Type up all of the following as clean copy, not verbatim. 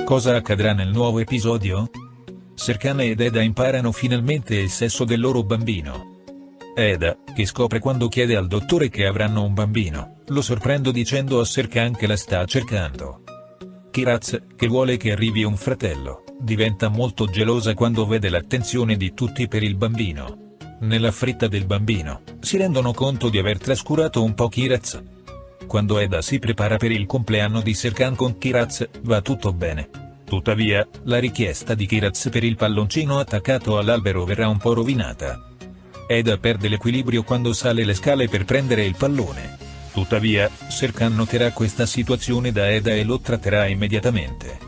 Cosa accadrà nel nuovo episodio? Serkan ed Eda imparano finalmente il sesso del loro bambino. Eda, che scopre quando chiede al dottore che avranno un bambino, lo sorprende dicendo a Serkan che la sta cercando. Kiraz, che vuole che arrivi un fratello, diventa molto gelosa quando vede l'attenzione di tutti per il bambino. Nella fretta del bambino, si rendono conto di aver trascurato un po' Kiraz. Quando Eda si prepara per il compleanno di Serkan con Kiraz, va tutto bene. Tuttavia, la richiesta di Kiraz per il palloncino attaccato all'albero verrà un po' rovinata. Eda perde l'equilibrio quando sale le scale per prendere il pallone. Tuttavia, Serkan noterà questa situazione da Eda e lo tratterà immediatamente.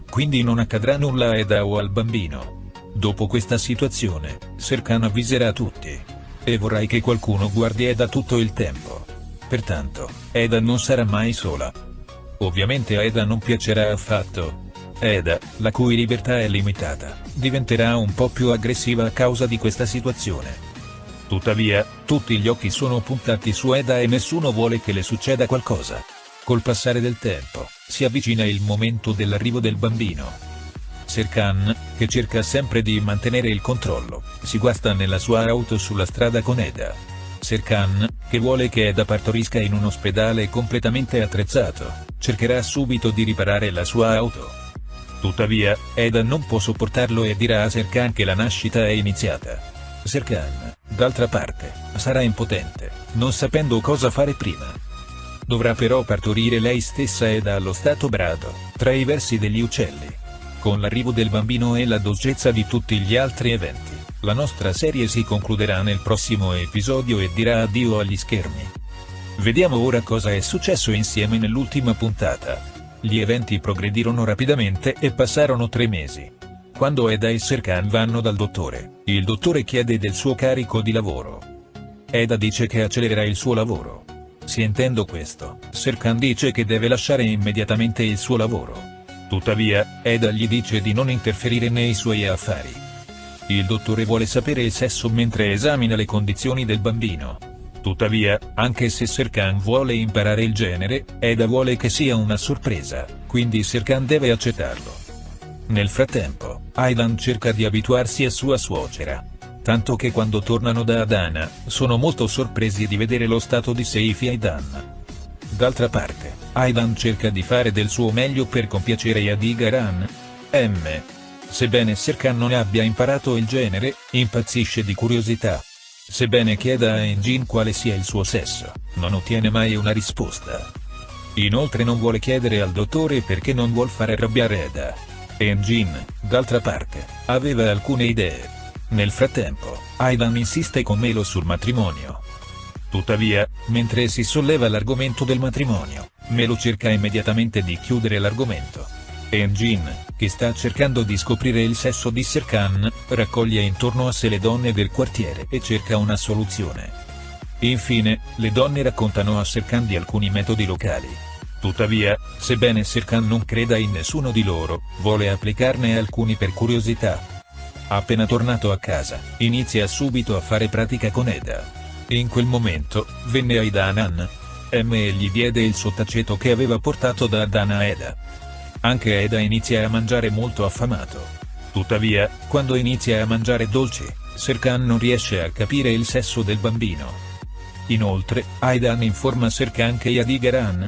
Quindi non accadrà nulla a Eda o al bambino. Dopo questa situazione, Serkan avviserà tutti. E vorrai che qualcuno guardi Eda tutto il tempo. Pertanto, Eda non sarà mai sola. Ovviamente a Eda non piacerà affatto. Eda, la cui libertà è limitata, diventerà un po' più aggressiva a causa di questa situazione. Tuttavia, tutti gli occhi sono puntati su Eda e nessuno vuole che le succeda qualcosa. Col passare del tempo, si avvicina il momento dell'arrivo del bambino. Serkan, che cerca sempre di mantenere il controllo, si guasta nella sua auto sulla strada con Eda. Serkan, che vuole che Eda partorisca in un ospedale completamente attrezzato, cercherà subito di riparare la sua auto. Tuttavia, Eda non può sopportarlo e dirà a Serkan che la nascita è iniziata. Serkan, d'altra parte, sarà impotente, non sapendo cosa fare prima. Dovrà però partorire lei stessa ed allo stato brado, tra i versi degli uccelli. Con l'arrivo del bambino e la dolcezza di tutti gli altri eventi, la nostra serie si concluderà nel prossimo episodio e dirà addio agli schermi. Vediamo ora cosa è successo insieme nell'ultima puntata. Gli eventi progredirono rapidamente e passarono 3 mesi. Quando Eda e Serkan vanno dal dottore, il dottore chiede del suo carico di lavoro. Eda dice che accelererà il suo lavoro. Sentendo questo, Serkan dice che deve lasciare immediatamente il suo lavoro. Tuttavia, Eda gli dice di non interferire nei suoi affari. Il dottore vuole sapere il sesso mentre esamina le condizioni del bambino. Tuttavia, anche se Serkan vuole imparare il genere, Eda vuole che sia una sorpresa, quindi Serkan deve accettarlo. Nel frattempo, Aydan cerca di abituarsi a sua suocera. Tanto che quando tornano da Adana, sono molto sorpresi di vedere lo stato di Seifi Aydan. D'altra parte, Aydan cerca di fare del suo meglio per compiacere Yadigaran. Sebbene Serkan non abbia imparato il genere, impazzisce di curiosità. Sebbene chieda a Engin quale sia il suo sesso, non ottiene mai una risposta. Inoltre non vuole chiedere al dottore perché non vuol fare arrabbiare Eda. Engin, d'altra parte, aveva alcune idee. Nel frattempo, Aydan insiste con Melo sul matrimonio. Tuttavia, mentre si solleva l'argomento del matrimonio, Melo cerca immediatamente di chiudere l'argomento. Engin, che sta cercando di scoprire il sesso di Serkan, raccoglie intorno a sé le donne del quartiere e cerca una soluzione. Infine, le donne raccontano a Serkan di alcuni metodi locali. Tuttavia, sebbene Serkan non creda in nessuno di loro, vuole applicarne alcuni per curiosità. Appena tornato a casa, inizia subito a fare pratica con Eda. In quel momento, venne Aydan e gli diede il sottaceto che aveva portato da Adana a Eda. Anche Eda inizia a mangiare molto affamato. Tuttavia, quando inizia a mangiare dolci, Serkan non riesce a capire il sesso del bambino. Inoltre, Aydan informa Serkan che Yadigaran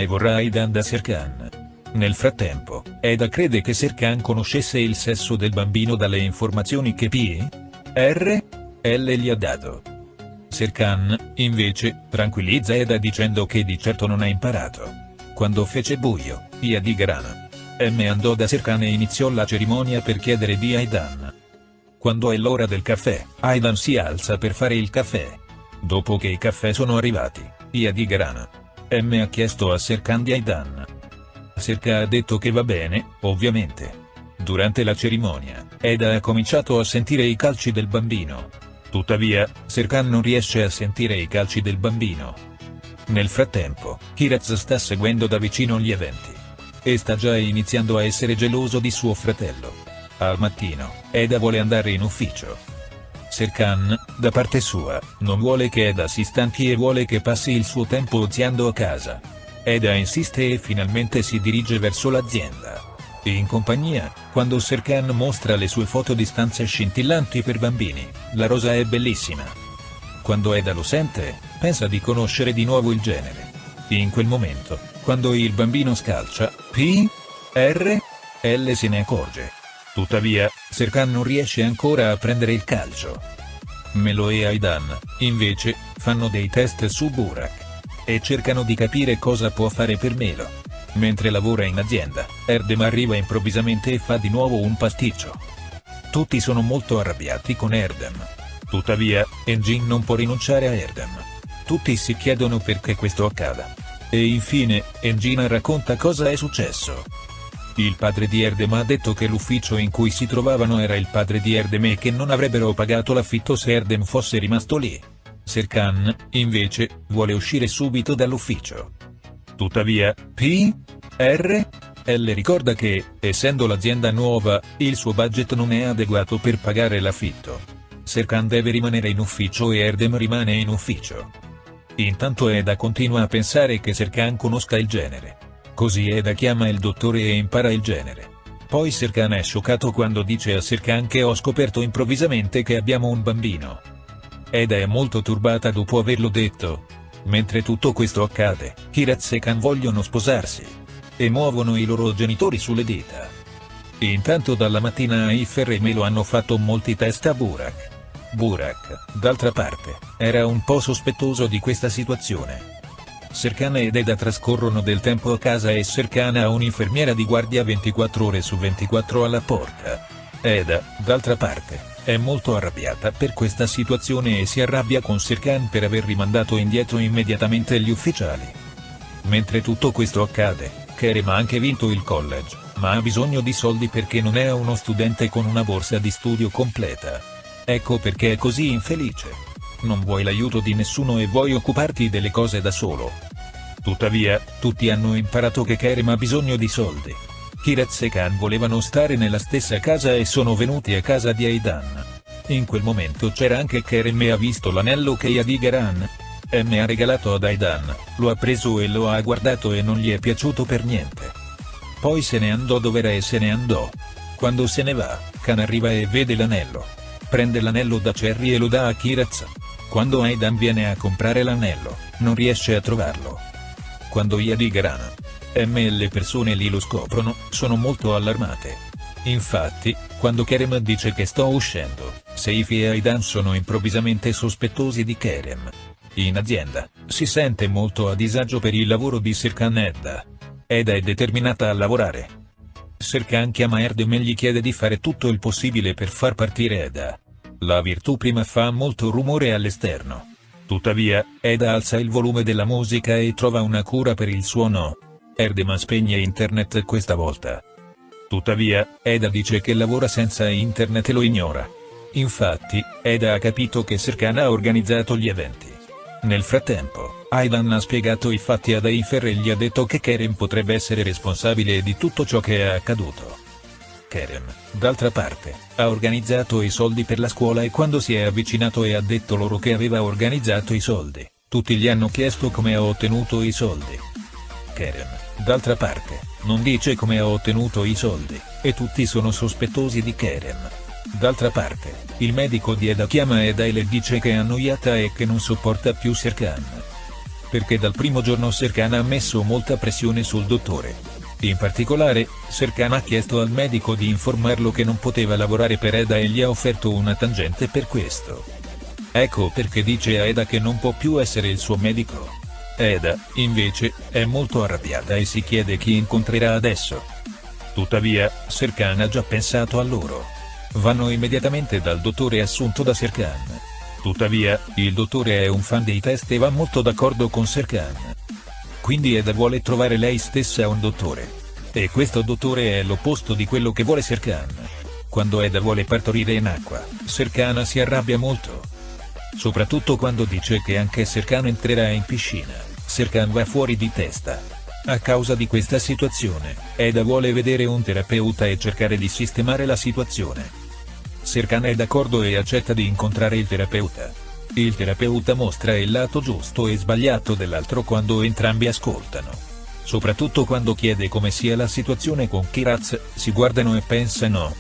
vorrà Aydan da Serkan. Nel frattempo, Eda crede che Serkan conoscesse il sesso del bambino dalle informazioni che L gli ha dato. Serkan, invece, tranquillizza Eda dicendo che di certo non ha imparato. Quando fece buio, Yadigaran andò da Serkan e iniziò la cerimonia per chiedere di Aydan. Quando è l'ora del caffè, Aydan si alza per fare il caffè. Dopo che i caffè sono arrivati, Yadigaran ha chiesto a Serkan di Aydan. Serkan ha detto che va bene, ovviamente. Durante la cerimonia, Eda ha cominciato a sentire i calci del bambino. Tuttavia, Serkan non riesce a sentire i calci del bambino. Nel frattempo, Kiraz sta seguendo da vicino gli eventi. E sta già iniziando a essere geloso di suo fratello. Al mattino, Eda vuole andare in ufficio. Serkan, da parte sua, non vuole che Eda si stanchi e vuole che passi il suo tempo oziando a casa. Eda insiste e finalmente si dirige verso l'azienda. E in compagnia, quando Serkan mostra le sue foto di stanze scintillanti per bambini, la rosa è bellissima. Quando Eda lo sente, pensa di conoscere di nuovo il genere. In quel momento, quando il bambino scalcia, L se ne accorge. Tuttavia, Serkan non riesce ancora a prendere il calcio. Melo e Aidan, invece, fanno dei test su Burak. E cercano di capire cosa può fare per Melo. Mentre lavora in azienda, Erdem arriva improvvisamente e fa di nuovo un pasticcio. Tutti sono molto arrabbiati con Erdem. Tuttavia, Engin non può rinunciare a Erdem. Tutti si chiedono perché questo accada. E infine, Engin racconta cosa è successo. Il padre di Erdem ha detto che l'ufficio in cui si trovavano era il padre di Erdem e che non avrebbero pagato l'affitto se Erdem fosse rimasto lì. Serkan, invece, vuole uscire subito dall'ufficio. Tuttavia, L ricorda che, essendo l'azienda nuova, il suo budget non è adeguato per pagare l'affitto. Serkan deve rimanere in ufficio e Erdem rimane in ufficio. Intanto Eda continua a pensare che Serkan conosca il genere. Così Eda chiama il dottore e impara il genere. Poi Serkan è scioccato quando dice a Serkan che ho scoperto improvvisamente che abbiamo un bambino. Eda è molto turbata dopo averlo detto. Mentre tutto questo accade, Kiraz e Khan vogliono sposarsi. E muovono i loro genitori sulle dita. Intanto dalla mattina Aifer e Melo hanno fatto molti test a Burak. Burak, d'altra parte, era un po' sospettoso di questa situazione. Serkan ed Eda trascorrono del tempo a casa e Serkan ha un'infermiera di guardia 24 ore su 24 alla porta. Eda, d'altra parte, è molto arrabbiata per questa situazione e si arrabbia con Serkan per aver rimandato indietro immediatamente gli ufficiali. Mentre tutto questo accade, Kerem ha anche vinto il college, ma ha bisogno di soldi perché non è uno studente con una borsa di studio completa. Ecco perché è così infelice. Non vuoi l'aiuto di nessuno e vuoi occuparti delle cose da solo. Tuttavia, tutti hanno imparato che Kerem ha bisogno di soldi. Kiraz e Khan volevano stare nella stessa casa e sono venuti a casa di Aidan. In quel momento c'era anche Kerem e ha visto l'anello che Yadigaran ha regalato ad Aidan, lo ha preso e lo ha guardato e non gli è piaciuto per niente. Poi se ne andò dov'era e se ne andò. Quando se ne va, Khan arriva e vede l'anello. Prende l'anello da Cherry e lo dà a Kiraz. Quando Aidan viene a comprare l'anello, non riesce a trovarlo. Quando Yadigaran e le persone lì lo scoprono, sono molto allarmate. Infatti, quando Kerem dice che sto uscendo, Seifi e Aidan sono improvvisamente sospettosi di Kerem. In azienda, si sente molto a disagio per il lavoro di Serkan Eda. Eda è determinata a lavorare. Serkan chiama Erdem e gli chiede di fare tutto il possibile per far partire Eda. La virtù prima fa molto rumore all'esterno. Tuttavia, Eda alza il volume della musica e trova una cura per il suono. Erdem spegne internet questa volta. Tuttavia, Eda dice che lavora senza internet e lo ignora. Infatti, Eda ha capito che Serkan ha organizzato gli eventi. Nel frattempo, Aidan ha spiegato i fatti ad Aifer e gli ha detto che Kerem potrebbe essere responsabile di tutto ciò che è accaduto. Kerem, d'altra parte, ha organizzato i soldi per la scuola e quando si è avvicinato e ha detto loro che aveva organizzato i soldi, tutti gli hanno chiesto come ha ottenuto i soldi. Kerem, d'altra parte, non dice come ha ottenuto i soldi, e tutti sono sospettosi di Kerem. D'altra parte, il medico di Eda chiama Eda e le dice che è annoiata e che non sopporta più Serkan. Perché dal primo giorno Serkan ha messo molta pressione sul dottore. In particolare, Serkan ha chiesto al medico di informarlo che non poteva lavorare per Eda e gli ha offerto una tangente per questo. Ecco perché dice a Eda che non può più essere il suo medico. Eda, invece, è molto arrabbiata e si chiede chi incontrerà adesso. Tuttavia, Serkan ha già pensato a loro. Vanno immediatamente dal dottore assunto da Serkan. Tuttavia, il dottore è un fan dei test e va molto d'accordo con Serkan. Quindi Eda vuole trovare lei stessa un dottore. E questo dottore è l'opposto di quello che vuole Serkan. Quando Eda vuole partorire in acqua, Serkan si arrabbia molto. Soprattutto quando dice che anche Serkan entrerà in piscina, Serkan va fuori di testa. A causa di questa situazione, Eda vuole vedere un terapeuta e cercare di sistemare la situazione. Serkan è d'accordo e accetta di incontrare il terapeuta. Il terapeuta mostra il lato giusto e sbagliato dell'altro quando entrambi ascoltano. soprattutto quando chiede come sia la situazione con Kiraz, si guardano e pensano.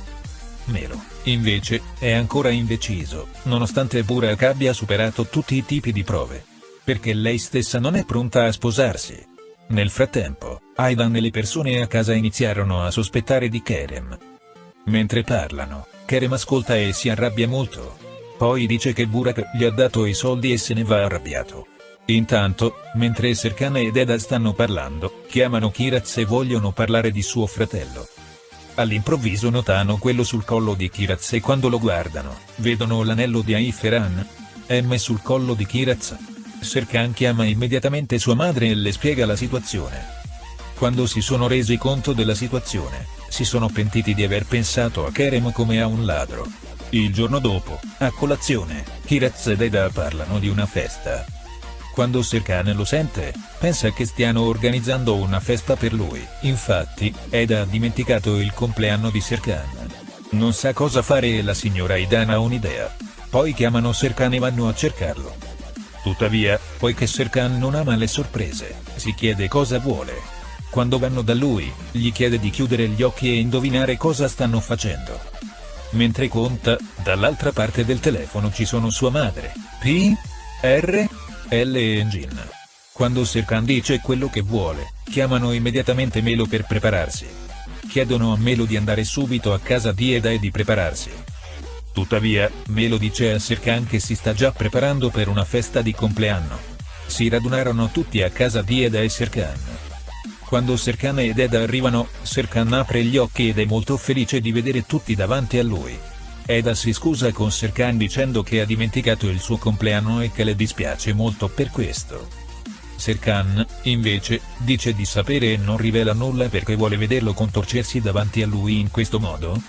Melo, invece, è ancora indeciso, nonostante Burak abbia superato tutti i tipi di prove. Perché lei stessa non è pronta a sposarsi. Nel frattempo, Aidan e le persone a casa iniziarono a sospettare di Kerem. Mentre parlano, Kerem ascolta e si arrabbia molto. Poi dice che Burak gli ha dato i soldi e se ne va arrabbiato. Intanto, mentre Serkan ed Eda stanno parlando, chiamano Kiraz e vogliono parlare di suo fratello. All'improvviso notano quello sul collo di Kiraz e quando lo guardano, vedono l'anello di Aiferan. M sul collo di Kiraz. Serkan chiama immediatamente sua madre e le spiega la situazione. Quando si sono resi conto della situazione, si sono pentiti di aver pensato a Kerem come a un ladro. Il giorno dopo, a colazione, Kiraz ed Eda parlano di una festa. Quando Serkan lo sente, pensa che stiano organizzando una festa per lui, infatti, Eda ha dimenticato il compleanno di Serkan. Non sa cosa fare e la signora Aidan ha un'idea. Poi chiamano Serkan e vanno a cercarlo. Tuttavia, poiché Serkan non ama le sorprese, si chiede cosa vuole. Quando vanno da lui, gli chiede di chiudere gli occhi e indovinare cosa stanno facendo. Mentre conta, dall'altra parte del telefono ci sono sua madre, P. R. L. e Engin. Quando Serkan dice quello che vuole, chiamano immediatamente Melo per prepararsi. Chiedono a Melo di andare subito a casa di Eda e di prepararsi. Tuttavia, Melo dice a Serkan che si sta già preparando per una festa di compleanno. Si radunarono tutti a casa di Eda e Serkan. Quando Serkan ed Eda arrivano, Serkan apre gli occhi ed è molto felice di vedere tutti davanti a lui. Eda si scusa con Serkan dicendo che ha dimenticato il suo compleanno e che le dispiace molto per questo. Serkan, invece, dice di sapere e non rivela nulla perché vuole vederlo contorcersi davanti a lui in questo modo.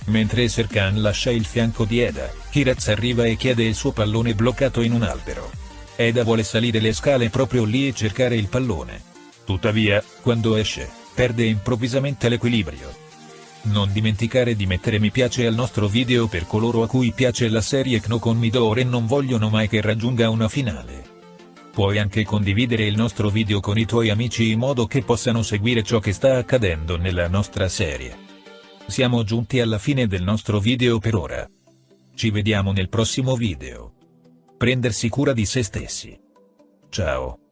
Mentre Serkan lascia il fianco di Eda, Kiraz arriva e chiede il suo pallone bloccato in un albero. Eda vuole salire le scale proprio lì e cercare il pallone. Tuttavia, quando esce, perde improvvisamente l'equilibrio. Non dimenticare di mettere mi piace al nostro video per coloro a cui piace la serie Kno con Midori e non vogliono mai che raggiunga una finale. Puoi anche condividere il nostro video con i tuoi amici in modo che possano seguire ciò che sta accadendo nella nostra serie. Siamo giunti alla fine del nostro video per ora. Ci vediamo nel prossimo video. Prendersi cura di se stessi. Ciao.